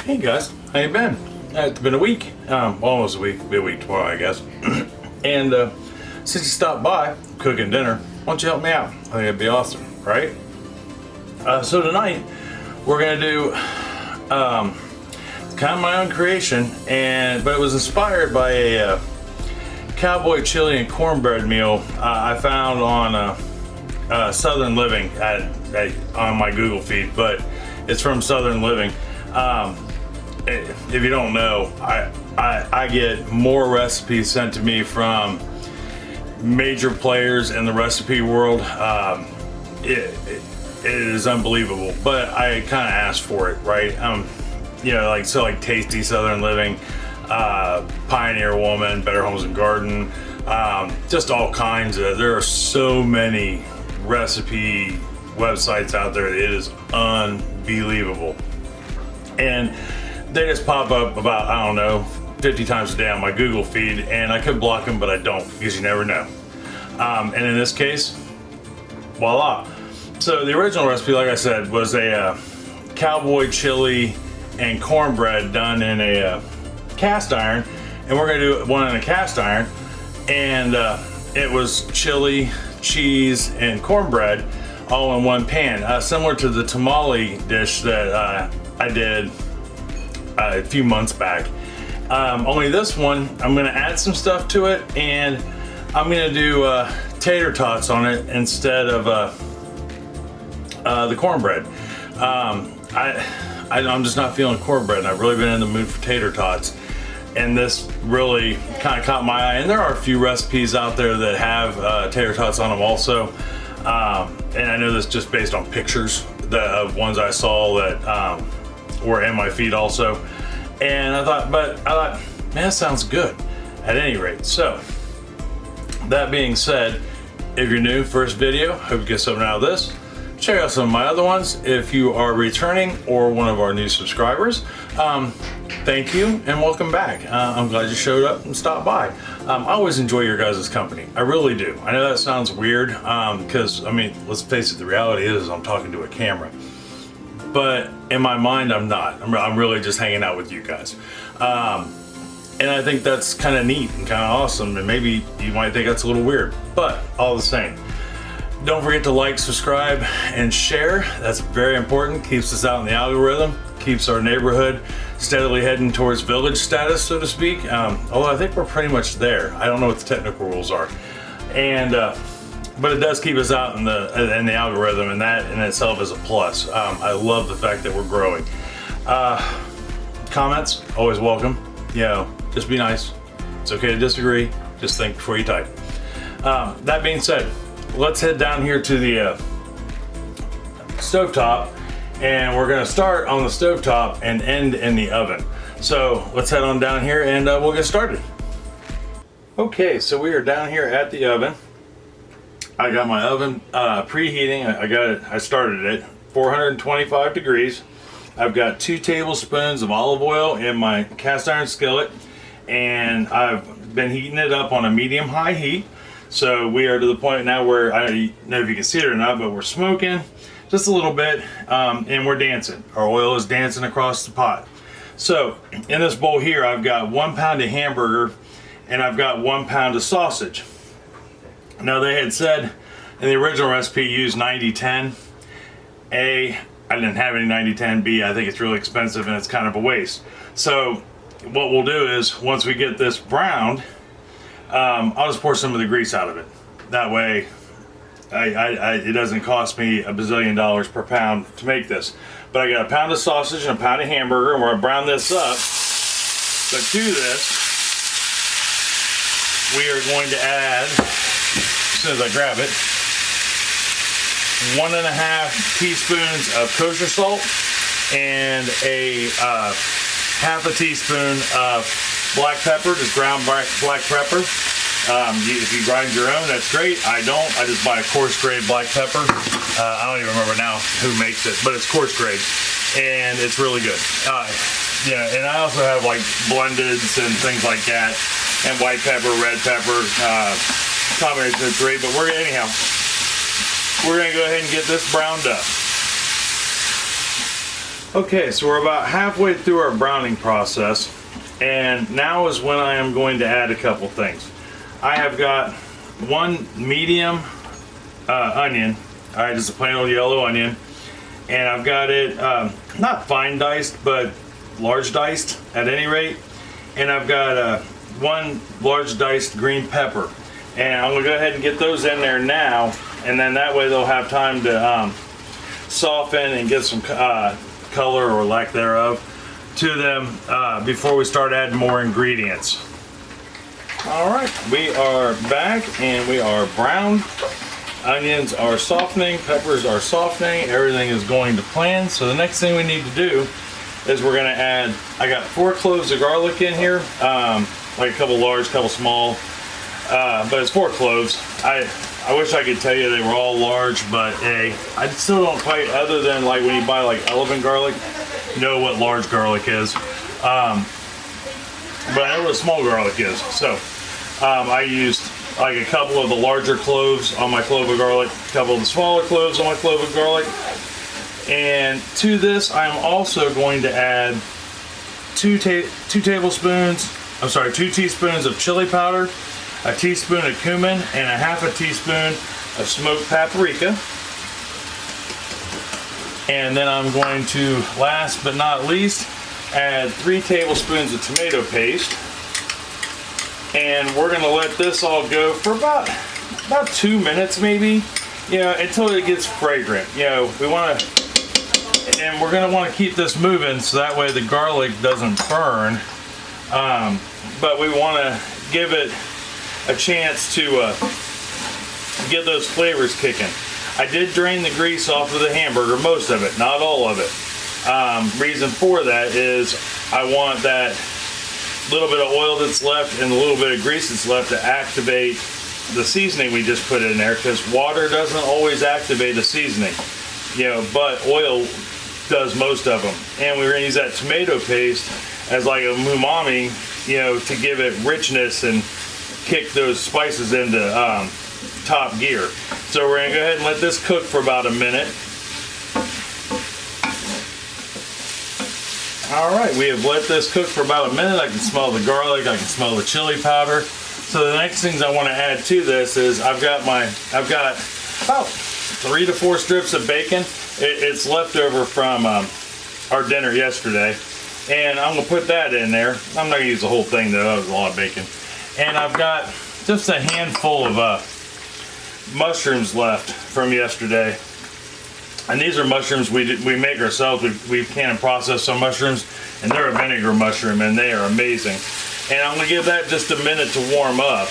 Hey guys, how you been? It's been a week, almost a week, be a week tomorrow I guess. And since you stopped by, cooking dinner, why don't you help me out? I think it'd be awesome, right? So tonight, we're gonna do kind of my own creation, but it was inspired by a cowboy chili and cornbread meal I found on Southern Living on my Google feed, but it's from Southern Living. If you don't know, I get more recipes sent to me from major players in the recipe world. It is unbelievable, but I kind of asked for it, right? You know, like Tasty Southern Living, Pioneer Woman, Better Homes and Garden, just all kinds of. There are so many recipe websites out there. It is unbelievable, and they just pop up about, I don't know, 50 times a day on my Google feed, and I could block them, but I don't, because you never know. And in this case, voila. So the original recipe, like I said, was a cowboy chili and cornbread done in a cast iron, and we're gonna do one in a cast iron, and it was chili, cheese, and cornbread all in one pan, similar to the tamale dish that I did a few months back. Only this one, I'm gonna add some stuff to it, and I'm gonna do tater tots on it instead of the cornbread. I'm just not feeling cornbread, and I've really been in the mood for tater tots, and this really kind of caught my eye. And there are a few recipes out there that have tater tots on them also, and I know this just based on pictures of ones I saw that were in my feed also. And I thought, man, that sounds good at any rate. So that being said, if you're new, first video, hope you get something out of this. Check out some of my other ones if you are returning or one of our new subscribers. Thank you and welcome back. I'm glad you showed up and stopped by. I always enjoy your guys' company. I really do. I know that sounds weird because, I mean, let's face it, the reality is I'm talking to a camera. But in my mind, I'm not. I'm really just hanging out with you guys. And I think that's kind of neat and kind of awesome. And maybe you might think that's a little weird, but all the same. Don't forget to like, subscribe, and share. That's very important. Keeps us out in the algorithm. Keeps our neighborhood steadily heading towards village status, so to speak. Although I think we're pretty much there. I don't know what the technical rules are. And but it does keep us out in the algorithm, and that in itself is a plus. I love the fact that we're growing. Comments, always welcome. You know, just be nice. It's okay to disagree. Just think before you type. That being said, let's head down here to the stovetop, and we're gonna start on the stovetop and end in the oven. So let's head on down here and we'll get started. Okay, so we are down here at the oven. I got my oven preheating. I started it 425 degrees. I've got 2 tablespoons of olive oil in my cast iron skillet, and I've been heating it up on a medium-high heat. So we are to the point now where, I don't know if you can see it or not, but we're smoking just a little bit, and we're dancing. Our oil is dancing across the pot. So in this bowl here, I've got 1 pound of hamburger, and I've got 1 pound of sausage. Now they had said in the original recipe use 90-10. A, I didn't have any 90-10. B, I think it's really expensive and it's kind of a waste. So what we'll do is, once we get this browned, I'll just pour some of the grease out of it. That way it doesn't cost me a bazillion dollars per pound to make this. But I got a pound of sausage and a pound of hamburger, and we're gonna brown this up. But to this, we are going to add, as soon as I grab it, 1.5 teaspoons of kosher salt and a half a teaspoon of black pepper, just ground black pepper. If you grind your own, that's great. I don't. I just buy a coarse grade black pepper. I don't even remember now who makes it, but it's coarse grade, and it's really good. Yeah, and I also have like blendeds and things like that, and white pepper, red pepper, combination of 3. But we're gonna go ahead and get this browned up. Okay, so we're about halfway through our browning process, and now is when I am going to add a couple things. I have got one medium onion. All right, just a plain old yellow onion, and I've got it not fine diced, but large diced at any rate. And I've got one large diced green pepper, and I'm gonna go ahead and get those in there now, and then that way they'll have time to soften and get some color or lack thereof to them before we start adding more ingredients. All right, we are back and we are browned. Onions are softening, peppers are softening, everything is going to plan. So the next thing we need to do is we're gonna add, I got 4 cloves of garlic in here, like a couple large, couple small, but it's 4 cloves. I wish I could tell you they were all large, but I still don't quite, other than like when you buy like elephant garlic, know what large garlic is. But I know what small garlic is. So I used like a couple of the larger cloves on my clove of garlic, a couple of the smaller cloves on my clove of garlic. And to this, I'm also going to add 2 teaspoons of chili powder, a teaspoon of cumin, and a half a teaspoon of smoked paprika. And then I'm going to, last but not least, add 3 tablespoons of tomato paste. And we're gonna let this all go for about 2 minutes maybe, until it gets fragrant. And we're gonna wanna keep this moving so that way the garlic doesn't burn. But we wanna give it a chance to get those flavors kicking. I did drain the grease off of the hamburger, most of it, not all of it. Reason for that is I want that little bit of oil that's left and the little bit of grease that's left to activate the seasoning we just put in there, because water doesn't always activate a seasoning, but oil does most of them. And we're gonna use that tomato paste as like a umami, to give it richness and kick those spices into top gear. So we're gonna go ahead and let this cook for about a minute. All right, we have let this cook for about a minute. I can smell the garlic, I can smell the chili powder. So the next things I want to add to this is I've got about 3 to 4 strips of bacon. It's leftover from our dinner yesterday, and I'm gonna put that in there. I'm not gonna use the whole thing though, that was a lot of bacon. And I've got just a handful of mushrooms left from yesterday. And these are mushrooms we make ourselves. We can and process some mushrooms, and they're a vinegar mushroom, and they are amazing. And I'm gonna give that just a minute to warm up.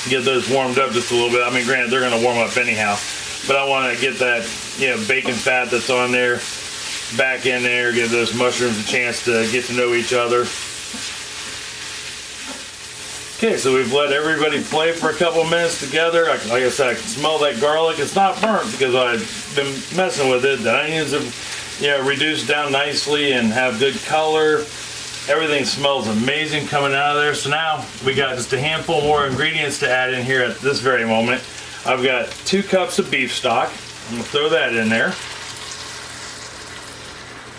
Get those warmed up just a little bit. I mean, granted, they're gonna warm up anyhow, but I wanna get that, bacon fat that's on there back in there, give those mushrooms a chance to get to know each other. Okay, so we've let everybody play for a couple minutes together. Like I said, I can smell that garlic. It's not burnt because I've been messing with it. The onions have, reduced down nicely and have good color. Everything smells amazing coming out of there. So now we got just a handful more ingredients to add in here at this very moment. I've got 2 cups of beef stock. I'm gonna throw that in there.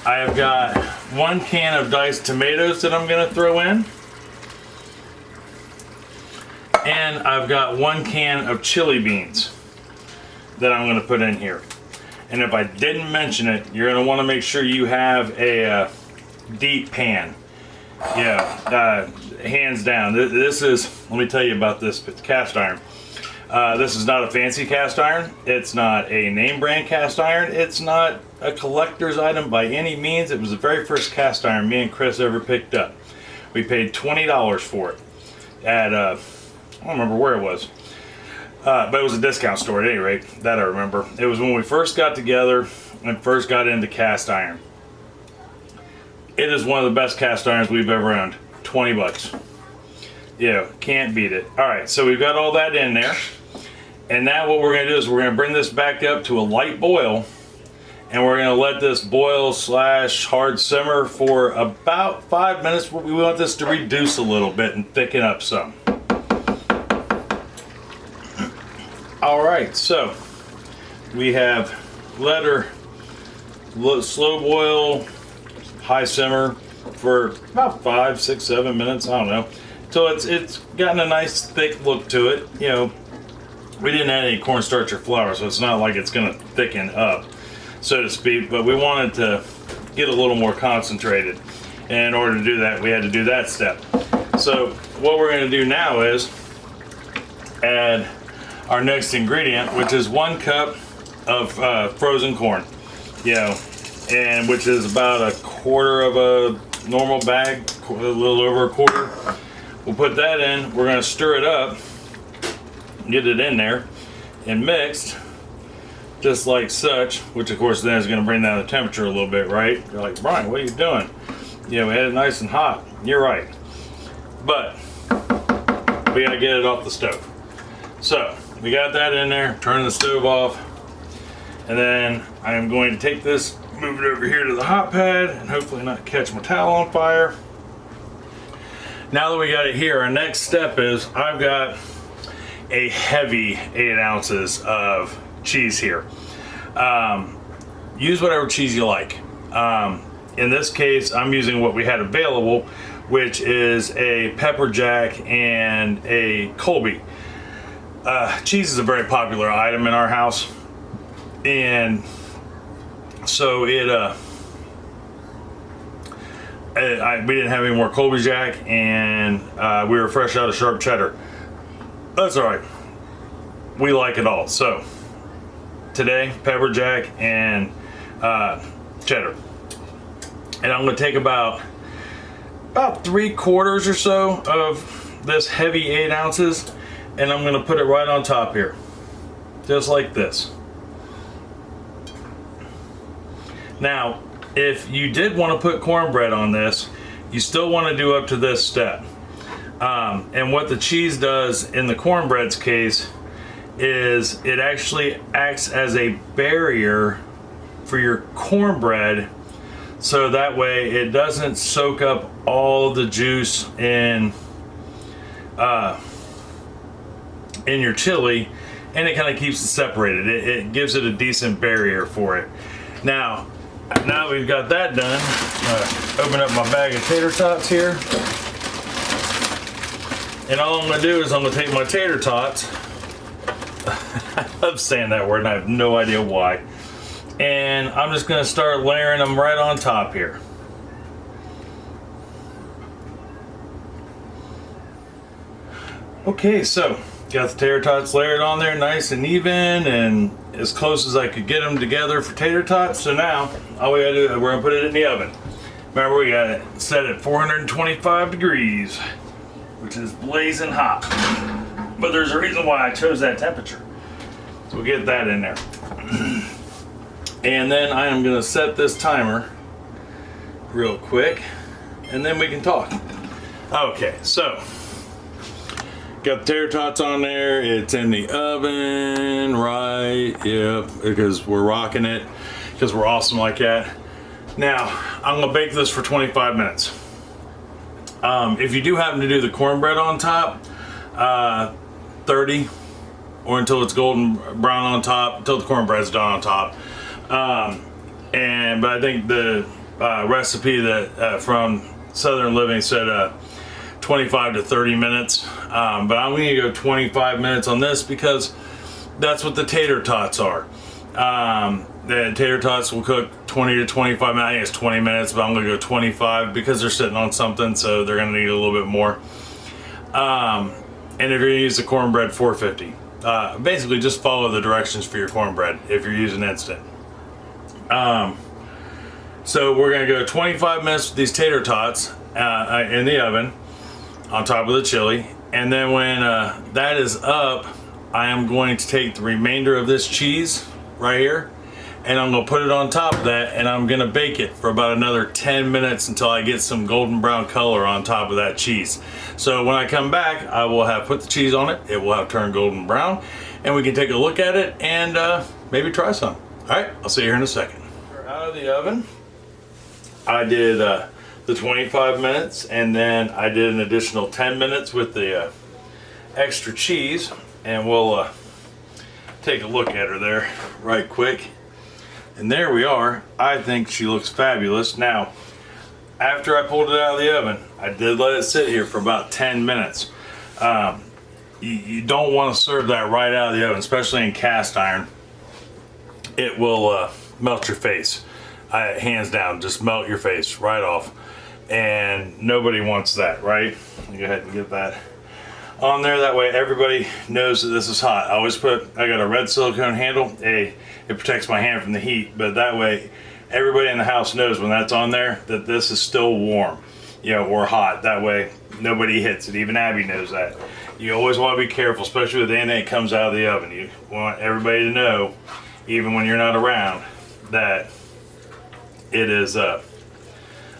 I have got 1 can of diced tomatoes that I'm gonna throw in. And I've got 1 can of chili beans that I'm going to put in here. And if I didn't mention it, you're going to want to make sure you have a deep pan. Hands down. This is, let me tell you about this, it's cast iron. This is not a fancy cast iron. It's not a name brand cast iron. It's not a collector's item by any means. It was the very first cast iron me and Chris ever picked up. We paid $20 for it at I don't remember where it was, but it was a discount store at any rate, that I remember. It was when we first got together and first got into cast iron. It is one of the best cast irons we've ever owned. 20 bucks. Can't beat it. All right, so we've got all that in there. And now what we're gonna do is we're gonna bring this back up to a light boil, and we're gonna let this boil / hard simmer for about 5 minutes. We want this to reduce a little bit and thicken up some. All right, so we have let her slow boil, high simmer for about 5, 6, 7 minutes. I don't know. So it's gotten a nice thick look to it. You know, we didn't add any cornstarch or flour, so it's not like it's gonna thicken up, so to speak, but we wanted to get a little more concentrated. And in order to do that, we had to do that step. So what we're gonna do now is add our next ingredient, which is 1 cup of frozen corn, you know, and which is about 1/4 of a normal bag, a little over 1/4. We'll put that in. We're gonna stir it up, get it in there and mixed just like such, which of course then is going to bring down the temperature a little bit, right? You're like, Brian, what are you doing? You know, we had it nice and hot. You're right, but we got to get it off the stove. So we got that in there, turn the stove off, and then I am going to take this, move it over here to the hot pad, and hopefully not catch my towel on fire. Now that we got it here, our next step is I've got a heavy 8 ounces of cheese here. Use whatever cheese you like. In this case, I'm using what we had available, which is a pepper jack and a Colby. Cheese is a very popular item in our house, and so we didn't have any more Colby Jack, and we were fresh out of sharp cheddar. That's all right. We like it all. So today, pepper jack and cheddar, and I'm going to take about 3/4 or so of this heavy 8 ounces, and I'm going to put it right on top here, just like this. Now, if you did want to put cornbread on this, you still want to do up to this step. And what the cheese does in the cornbread's case is it actually acts as a barrier for your cornbread, so that way it doesn't soak up all the juice in your chili, and it kind of keeps it separated. It gives it a decent barrier for it. Now we've got that done, open up my bag of tater tots here. And all I'm going to do is I'm going to take my tater tots. I love saying that word and I have no idea why. And I'm just going to start layering them right on top here. Okay, so got the tater tots layered on there nice and even and as close as I could get them together for tater tots. So now all we got to do is we're going to put it in the oven. Remember, we got it set at 425 degrees. Which is blazing hot, but there's a reason why I chose that temperature. So we'll get that in there. And then I am gonna set this timer real quick, and then we can talk. Okay, so got the tater tots on there. It's in the oven, right? Yep, because we're rocking it, because we're awesome like that. Now, I'm gonna bake this for 25 minutes. If you do happen to do the cornbread on top, 30, or until it's golden brown on top, until the cornbread's done on top. But I think the recipe that from Southern Living said 25 to 30 minutes, but I'm going to go 25 minutes on this because that's what the tater tots are. The tater tots will cook 20 to 25 minutes. I think it's 20 minutes, but I'm going to go 25 because they're sitting on something, so they're going to need a little bit more. And if you're going to use the cornbread, 450. Basically, just follow the directions for your cornbread if you're using instant. So we're going to go 25 minutes with these tater tots in the oven on top of the chili. And then when that is up, I am going to take the remainder of this cheese right here, and I'm gonna put it on top of that, and I'm gonna bake it for about another 10 minutes until I get some golden brown color on top of that cheese. So when I come back, I will have put the cheese on it, it will have turned golden brown, and we can take a look at it and maybe try some. All right, I'll see you here in a second. We're out of the oven. I did the 25 minutes, and then I did an additional 10 minutes with the extra cheese, and we'll take a look at her there right quick. And there we are. I think she looks fabulous. Now, after I pulled it out of the oven, I did let it sit here for about 10 minutes. You don't want to serve that right out of the oven, especially in cast iron. It will melt your face. Hands down, just melt your face right off. And nobody wants that, right? Go ahead and get that on there. That way everybody knows that this is hot. I got a red silicone handle. It protects my hand from the heat, but that way everybody in the house knows when that's on there that this is still warm, or hot. That way nobody hits it. Even Abby knows that. You always want to be careful, especially with anything that comes out of the oven. You want everybody to know, even when you're not around, that it is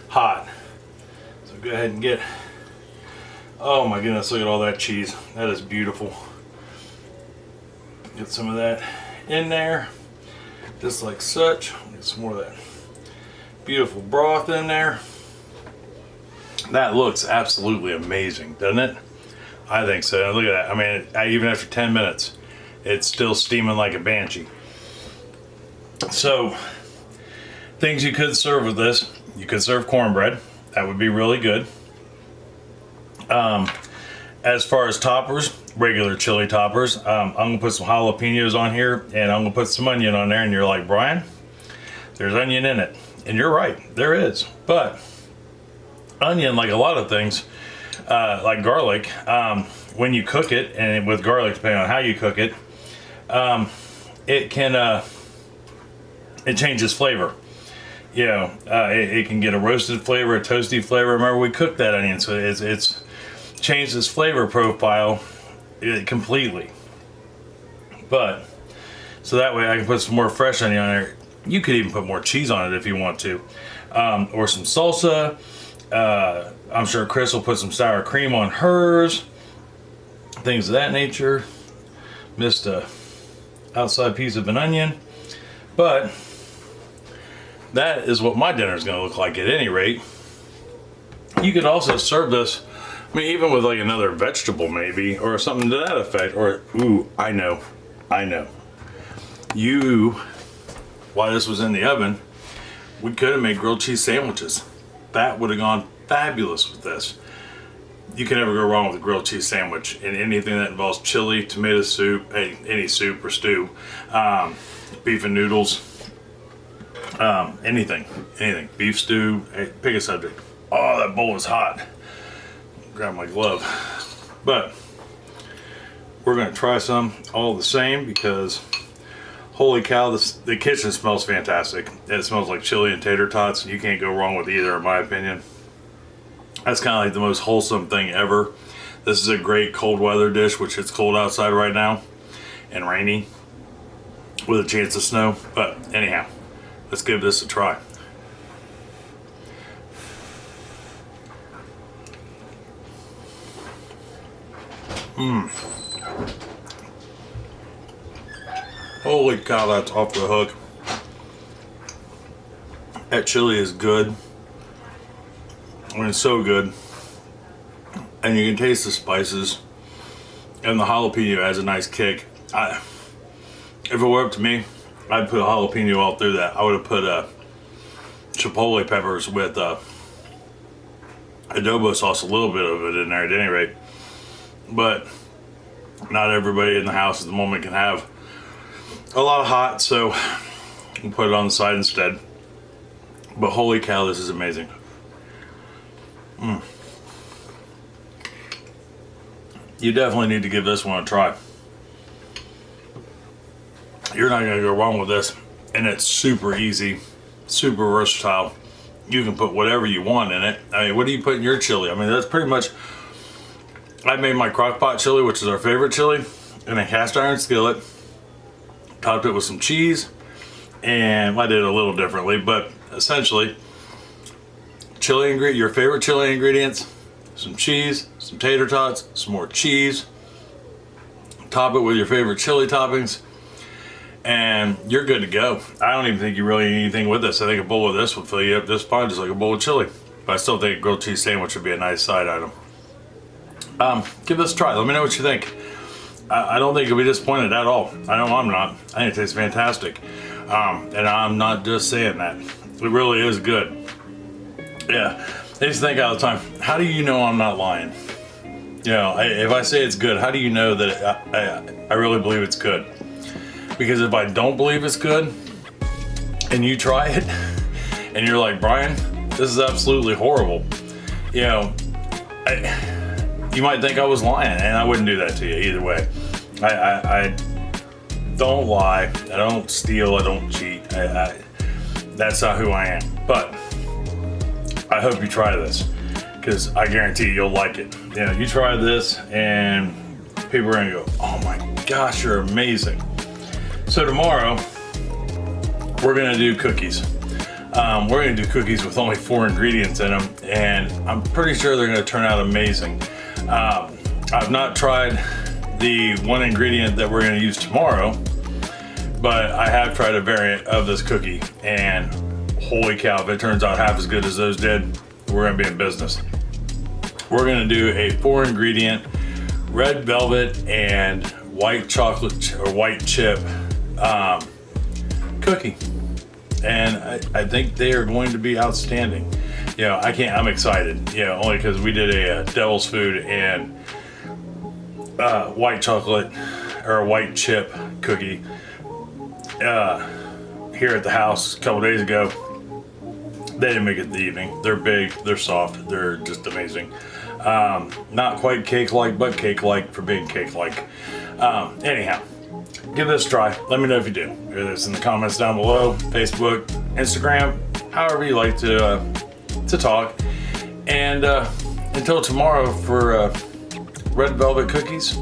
hot. So go ahead and get, oh my goodness, look at all that cheese. That is beautiful. Get some of that in there, just like such. Get some more of that beautiful broth in there. That looks absolutely amazing, doesn't it? I think so. Look at that. I mean, even after 10 minutes, it's still steaming like a banshee. So, things you could serve with this. You could serve cornbread. That would be really good. As far as toppers, regular chili toppers, I'm going to put some jalapenos on here, and I'm going to put some onion on there, and you're like, Brian, there's onion in it. And you're right, there is. But onion, like a lot of things, like garlic, when you cook it, and with garlic, depending on how you cook it, it changes flavor. It can get a roasted flavor, a toasty flavor. Remember, we cooked that onion, so it's changed its flavor profile completely. But so that way I can put some more fresh onion on there. You could even put more cheese on it if you want to, or some salsa. I'm sure Chris will put some sour cream on hers, things of that nature. Missed a outside piece of an onion, but that is what my dinner is going to look like at any rate. You could also serve this, even with like another vegetable maybe, or something to that effect. Or, ooh, I know. While this was in the oven, we could have made grilled cheese sandwiches. That would have gone fabulous with this. You can never go wrong with a grilled cheese sandwich and anything that involves chili, tomato soup, any soup or stew, beef and noodles, anything, beef stew, pick a subject. Oh, that bowl is hot. Grab my glove. But we're going to try some all the same because holy cow, the kitchen smells fantastic. It smells like chili and tater tots, and you can't go wrong with either, in my opinion. That's kind of like the most wholesome thing ever. This is a great cold weather dish, which it's cold outside right now and rainy with a chance of snow. But anyhow, let's give this a try. Holy cow, that's off the hook. That chili is good. It's so good. And you can taste the spices. And the jalapeno has a nice kick. If it were up to me, I'd put a jalapeno all through that. I would have put chipotle peppers with adobo sauce, a little bit of it in there at any rate. But not everybody in the house at the moment can have a lot of hot, so we'll put it on the side instead. But holy cow, this is amazing. You definitely need to give this one a try. You're not going to go wrong with this. And it's super easy, super versatile. You can put whatever you want in it. What do you put in your chili? That's pretty much, I made my crock pot chili, which is our favorite chili, in a cast iron skillet. Topped it with some cheese, and I did it a little differently, but essentially, your favorite chili ingredients, some cheese, some tater tots, some more cheese, top it with your favorite chili toppings, and you're good to go. I don't even think you really need anything with this. I think a bowl of this would fill you up just fine, just like a bowl of chili. But I still think a grilled cheese sandwich would be a nice side item. Give this a try. Let me know what you think. I don't think you'll be disappointed at all. I know I'm not. I think it tastes fantastic. And I'm not just saying that. It really is good. Yeah, I just think all the time, how do you know I'm not lying? You know, if I say it's good, how do you know that I really believe it's good? Because if I don't believe it's good, and you try it, and you're like, Brian, this is absolutely horrible, you know, you might think I was lying, and I wouldn't do that to you either way. I don't lie, I don't steal, I don't cheat. That's not who I am. But I hope you try this, because I guarantee you'll like it. You know, you try this and people are gonna go, oh my gosh, you're amazing. So tomorrow we're gonna do cookies. We're gonna do cookies with only 4 ingredients in them, and I'm pretty sure they're gonna turn out amazing. I've not tried the 1 ingredient that we're gonna use tomorrow, but I have tried a variant of this cookie, and holy cow, if it turns out half as good as those did, we're gonna be in business. We're gonna do a 4 ingredient red velvet and white chocolate or white chip cookie. And I think they are going to be outstanding. You know, I'm excited, you know, only because we did a devil's food and white chocolate or a white chip cookie here at the house a couple days ago. They didn't make it in the evening. They're big, they're soft, they're just amazing. Not quite cake-like, but cake-like for being cake-like. Anyhow, give this a try. Let me know if you do. Whether it's in the comments down below, Facebook, Instagram, however you like to talk. And until tomorrow for red velvet cookies,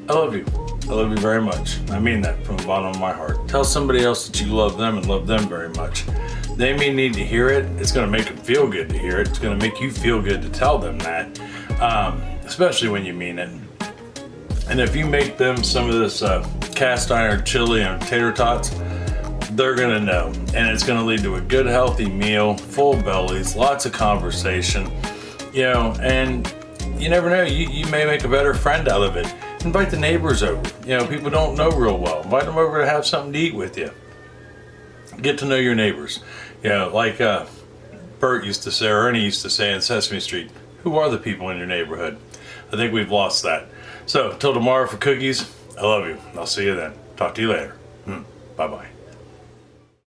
I love you. I love you very much. I mean that from the bottom of my heart. Tell somebody else that you love them and love them very much. They may need to hear it. It's going to make them feel good to hear it. It's going to make you feel good to tell them that, especially when you mean it. And if you make them some of this cast iron chili and tater tots, they're going to know. And it's going to lead to a good, healthy meal, full bellies, lots of conversation, you know, and you never know. You may make a better friend out of it. Invite the neighbors over. You know, people don't know real well. Invite them over to have something to eat with you. Get to know your neighbors. You know, like Bert used to say, or Ernie used to say in Sesame Street, who are the people in your neighborhood? I think we've lost that. So, till tomorrow for cookies, I love you. I'll see you then. Talk to you later. Bye-bye.